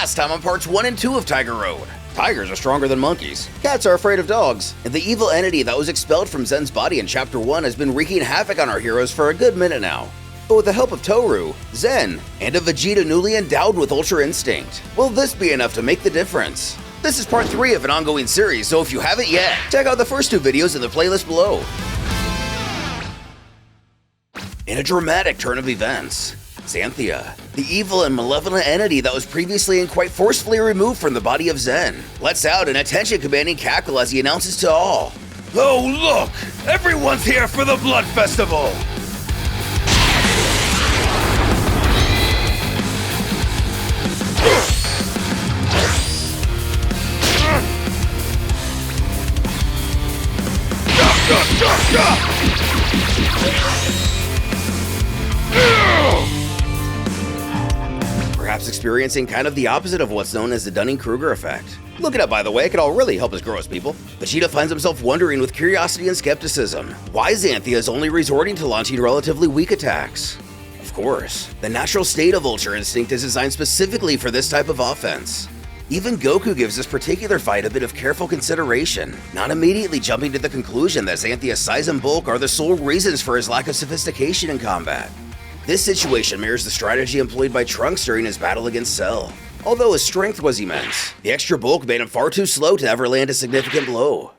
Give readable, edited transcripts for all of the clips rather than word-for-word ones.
Last time on parts 1 and 2 of Tiger Road. Tigers are stronger than monkeys, cats are afraid of dogs, and the evil entity that was expelled from Zen's body in Chapter 1 has been wreaking havoc on our heroes for a good minute now. But with the help of Toru, Zen, and a Vegeta newly endowed with Ultra Instinct, will this be enough to make the difference? This is part 3 of an ongoing series, so if you haven't yet, check out the first 2 videos in the playlist below. In a dramatic turn of events, Zanthia, the evil and malevolent entity that was previously and quite forcefully removed from the body of Zen, lets out an attention-commanding cackle as he announces to all, "Oh look! Everyone's here for the Blood Festival!" Perhaps experiencing kind of the opposite of what's known as the Dunning-Kruger effect. Look it up, by the way, it could all really help us grow as people. Vegeta finds himself wondering with curiosity and skepticism why Zanthia is only resorting to launching relatively weak attacks. Of course, the natural state of Ultra Instinct is designed specifically for this type of offense. Even Goku gives this particular fight a bit of careful consideration, not immediately jumping to the conclusion that Xanthia's size and bulk are the sole reasons for his lack of sophistication in combat. This situation mirrors the strategy employed by Trunks during his battle against Cell. Although his strength was immense, the extra bulk made him far too slow to ever land a significant blow.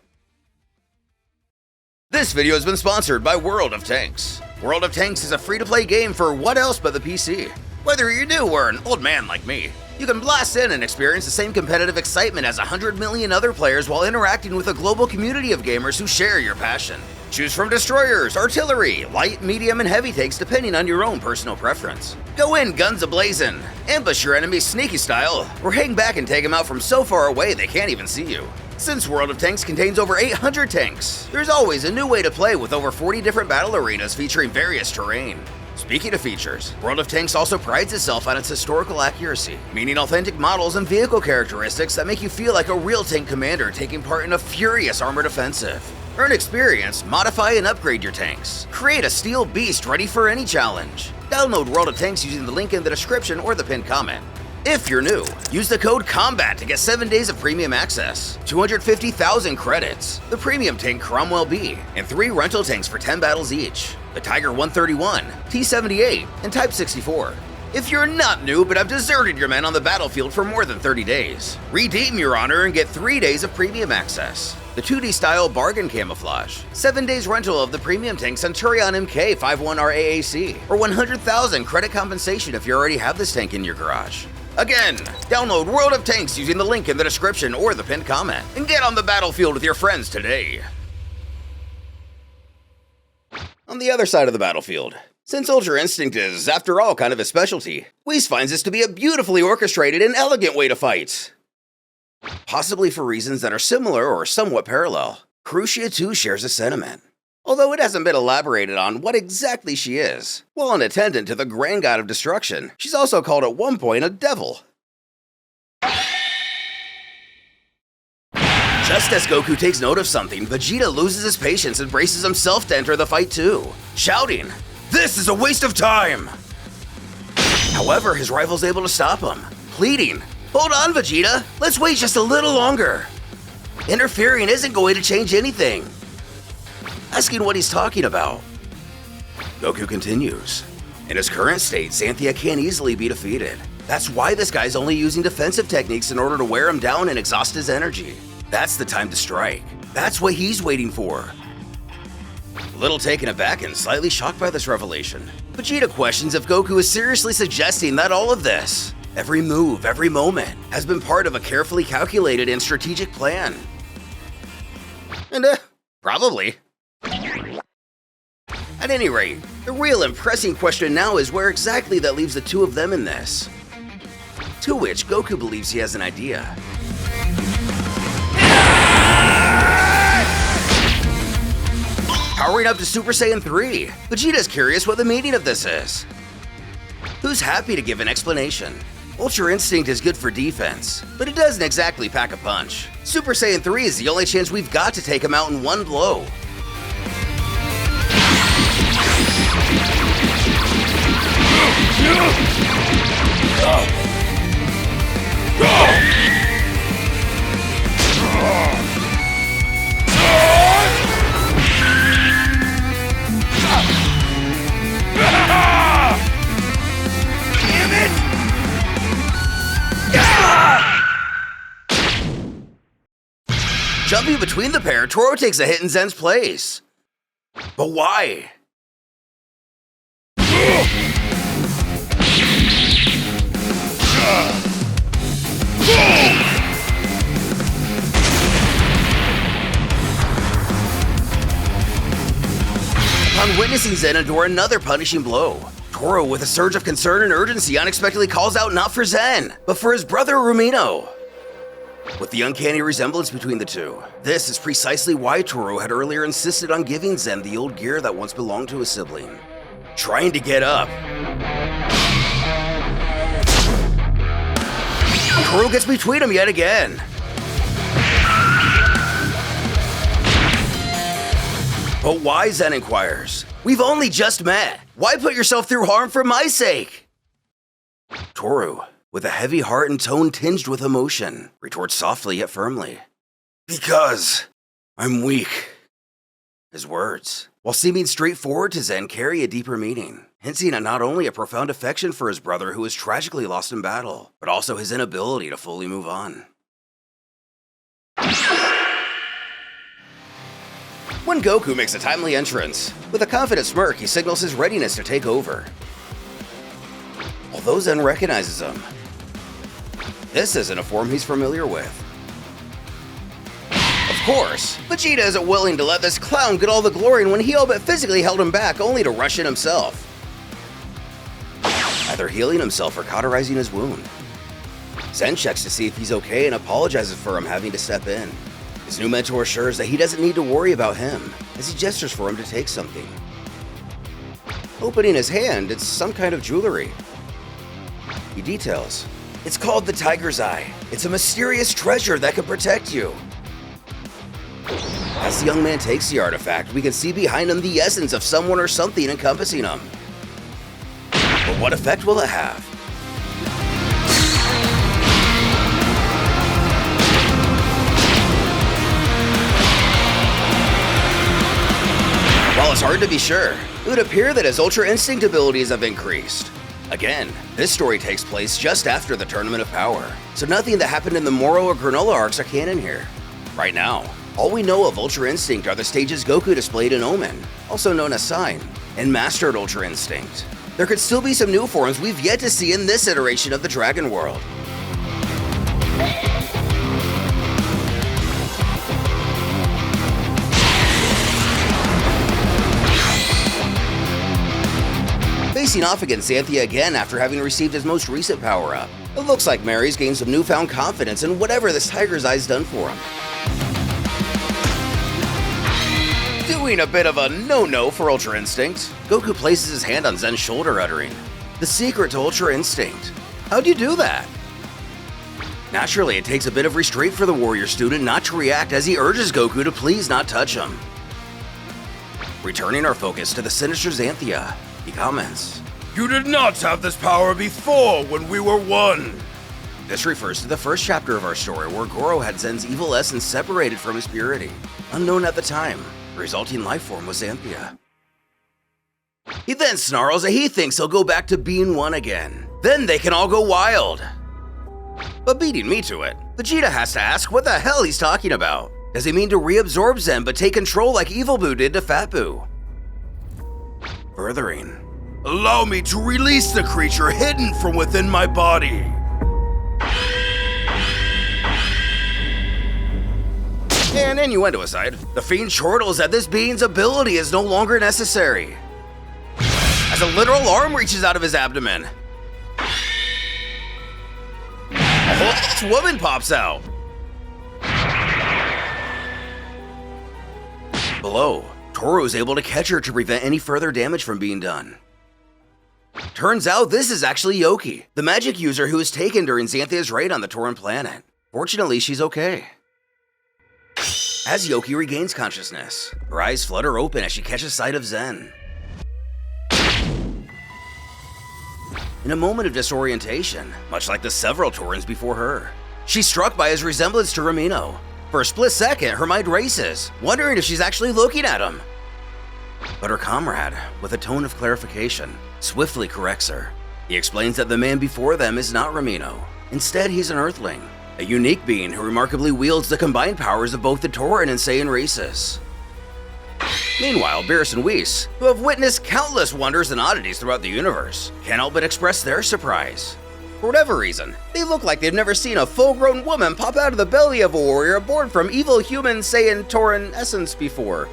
This video has been sponsored by World of Tanks. World of Tanks is a free-to-play game for what else but the PC. Whether you're new or an old man like me, you can blast in and experience the same competitive excitement as 100 million other players while interacting with a global community of gamers who share your passion. Choose from destroyers, artillery, light, medium, and heavy tanks depending on your own personal preference. Go in guns a-blazing, ambush your enemies sneaky style, or hang back and take them out from so far away they can't even see you. Since World of Tanks contains over 800 tanks, there's always a new way to play with over 40 different battle arenas featuring various terrain. Speaking of features, World of Tanks also prides itself on its historical accuracy, meaning authentic models and vehicle characteristics that make you feel like a real tank commander taking part in a furious armored offensive. Earn experience, modify and upgrade your tanks. Create a steel beast ready for any challenge. Download World of Tanks using the link in the description or the pinned comment. If you're new, use the code COMBAT to get 7 days of premium access, 250,000 credits, the Premium Tank Cromwell B, and 3 rental tanks for 10 battles each, the Tiger 131, T-78, and Type 64. If you're not new but have deserted your men on the battlefield for more than 30 days, redeem your honor and get 3 days of premium access, the 2D style bargain camouflage, 7 days rental of the Premium Tank Centurion Mk 51 RAAC, or 100,000 credit compensation if you already have this tank in your garage. Again, download World of Tanks using the link in the description or the pinned comment, and get on the battlefield with your friends today. On the other side of the battlefield, since Ultra Instinct is, after all, kind of his specialty, Whis finds this to be a beautifully orchestrated and elegant way to fight. Possibly for reasons that are similar or somewhat parallel, Crucia too shares a sentiment. Although it hasn't been elaborated on what exactly she is. While an attendant to the Grand God of Destruction, she's also called at one point a devil. Just as Goku takes note of something, Vegeta loses his patience and braces himself to enter the fight too, shouting, "This is a waste of time!" However, his rival's able to stop him, pleading, "Hold on, Vegeta, let's wait just a little longer." Interfering isn't going to change anything. Asking what he's talking about. Goku continues. In his current state, Zanthia can't easily be defeated. That's why this guy's only using defensive techniques in order to wear him down and exhaust his energy. That's the time to strike. That's what he's waiting for. A little taken aback and slightly shocked by this revelation, Vegeta questions if Goku is seriously suggesting that all of this, every move, every moment, has been part of a carefully calculated and strategic plan. And probably. At any rate, the real and pressing question now is where exactly that leaves the two of them in this. To which Goku believes he has an idea. Powering up to Super Saiyan 3, Vegeta's curious what the meaning of this is. Who's happy to give an explanation? Ultra Instinct is good for defense, but it doesn't exactly pack a punch. Super Saiyan 3 is the only chance we've got to take him out in one blow. Jumping between the pair, Toru takes a hit in Zen's place. But why? Upon witnessing Zen endure another punishing blow, Toru, with a surge of concern and urgency, unexpectedly calls out not for Zen, but for his brother Rumino. With the uncanny resemblance between the two, this is precisely why Toru had earlier insisted on giving Zen the old gear that once belonged to his sibling. Trying to get up. Toru gets between them yet again. But why, Zen inquires? We've only just met. Why put yourself through harm for my sake? Toru, with a heavy heart and tone tinged with emotion, retorts softly yet firmly. Because I'm weak. His words, while seeming straightforward to Zen, carry a deeper meaning, hinting at not only a profound affection for his brother who was tragically lost in battle, but also his inability to fully move on. When Goku makes a timely entrance, with a confident smirk, he signals his readiness to take over. Although Zen recognizes him, this isn't a form he's familiar with. Of course, Vegeta isn't willing to let this clown get all the glory when he all but physically held him back only to rush in himself, either healing himself or cauterizing his wound. Zen checks to see if he's okay and apologizes for him having to step in. His new mentor assures that he doesn't need to worry about him, as he gestures for him to take something. Opening his hand, it's some kind of jewelry. He details, it's called the Tiger's Eye. It's a mysterious treasure that can protect you. As the young man takes the artifact, we can see behind him the essence of someone or something encompassing him. But what effect will it have? While it's hard to be sure, it would appear that his Ultra Instinct abilities have increased. Again, this story takes place just after the Tournament of Power, so nothing that happened in the Moro or Granola arcs are canon here. Right now, all we know of Ultra Instinct are the stages Goku displayed in Omen, also known as Sign, and mastered Ultra Instinct. There could still be some new forms we've yet to see in this iteration of the Dragon World. Facing off against Zanthia again after having received his most recent power-up, it looks like Mary's gained some newfound confidence in whatever this Tiger's Eye's done for him. Doing a bit of a no-no for Ultra Instinct, Goku places his hand on Zen's shoulder, uttering, "The secret to Ultra Instinct. How'd you do that?" Naturally, it takes a bit of restraint for the warrior student not to react as he urges Goku to please not touch him. Returning our focus to the sinister Xanthia, he comments, "You did not have this power before when we were one." This refers to the first chapter of our story where Goro had Zen's evil essence separated from his purity. Unknown at the time, the resulting life form was Zanthia. He then snarls that he thinks he'll go back to being one again. Then they can all go wild. But beating me to it, Vegeta has to ask what the hell he's talking about. Does he mean to reabsorb Zen but take control like Evil Boo did to Fat Boo? Furthering, "Allow me to release the creature hidden from within my body." And innuendo aside, the Fiend chortles that this being's ability is no longer necessary, as a literal arm reaches out of his abdomen. A whole woman pops out. Below, Toru is able to catch her to prevent any further damage from being done. Turns out this is actually Yoki, the magic user who was taken during Xanthia's raid on the Tauran planet. Fortunately, she's okay. As Yoki regains consciousness, her eyes flutter open as she catches sight of Zen. In a moment of disorientation, much like the several Taurans before her, she's struck by his resemblance to Rumino. For a split second, her mind races, wondering if she's actually looking at him. But her comrade, with a tone of clarification, swiftly corrects her. He explains that the man before them is not Rumino. Instead, he's an Earthling, a unique being who remarkably wields the combined powers of both the Tauran and Saiyan races. Meanwhile, Beerus and Whis, who have witnessed countless wonders and oddities throughout the universe, can't help but express their surprise. For whatever reason, they look like they've never seen a full-grown woman pop out of the belly of a warrior born from evil human Saiyan Tauran essence before.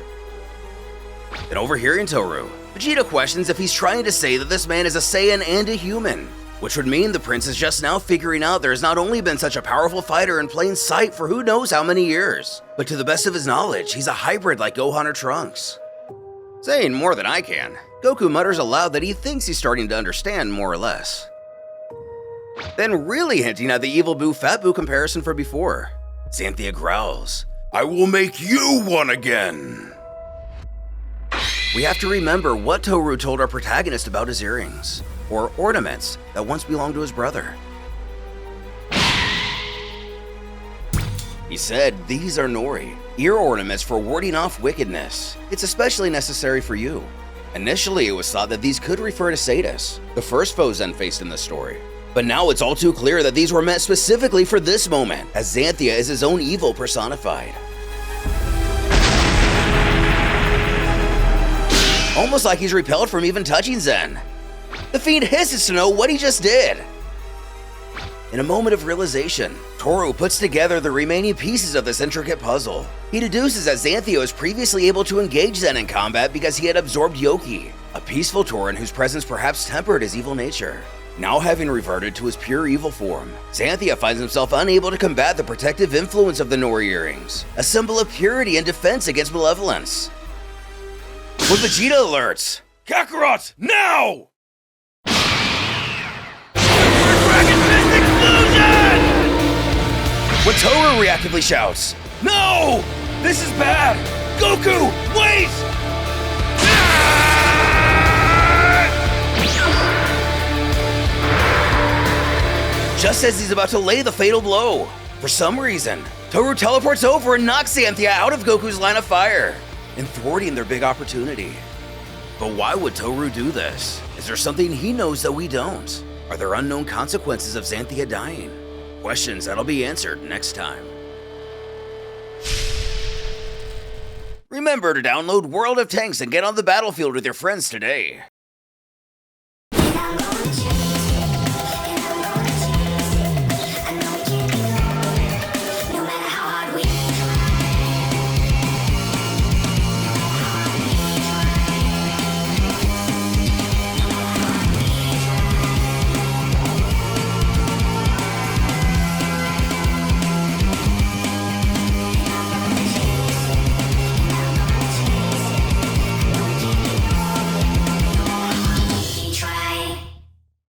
Then overhearing Toru, Vegeta questions if he's trying to say that this man is a Saiyan and a human, which would mean the prince is just now figuring out there's not only been such a powerful fighter in plain sight for who knows how many years, but to the best of his knowledge, he's a hybrid like Gohan or Trunks. Saying more than I can, Goku mutters aloud that he thinks he's starting to understand more or less. Then really hinting at the evil Boo Fat Boo comparison from before. Zanthia growls, I will make you one again. We have to remember what Toru told our protagonist about his earrings, or ornaments that once belonged to his brother. He said, these are Nori, ear ornaments for warding off wickedness. It's especially necessary for you. Initially, it was thought that these could refer to Sadus, the first foe Zen faced in the story. But now it's all too clear that these were meant specifically for this moment, as Zanthia is his own evil personified. Almost like he's repelled from even touching Zen. The fiend hisses to know what he just did. In a moment of realization, Toru puts together the remaining pieces of this intricate puzzle. He deduces that Zanthia was previously able to engage Zen in combat because he had absorbed Yoki, a peaceful Tauran whose presence perhaps tempered his evil nature. Now having reverted to his pure evil form, Zanthia finds himself unable to combat the protective influence of the Nori earrings, a symbol of purity and defense against malevolence. When Vegeta alerts, Kakarot, now! when Toru reactively shouts, No! This is bad! Goku, wait! just as he's about to lay the fatal blow. For some reason, Toru teleports over and knocks Xanthia out of Goku's line of fire, and thwarting their big opportunity. But why would Toru do this? Is there something he knows that we don't? Are there unknown consequences of Xanthia dying? Questions that'll be answered next time. Remember to download World of Tanks and get on the battlefield with your friends today.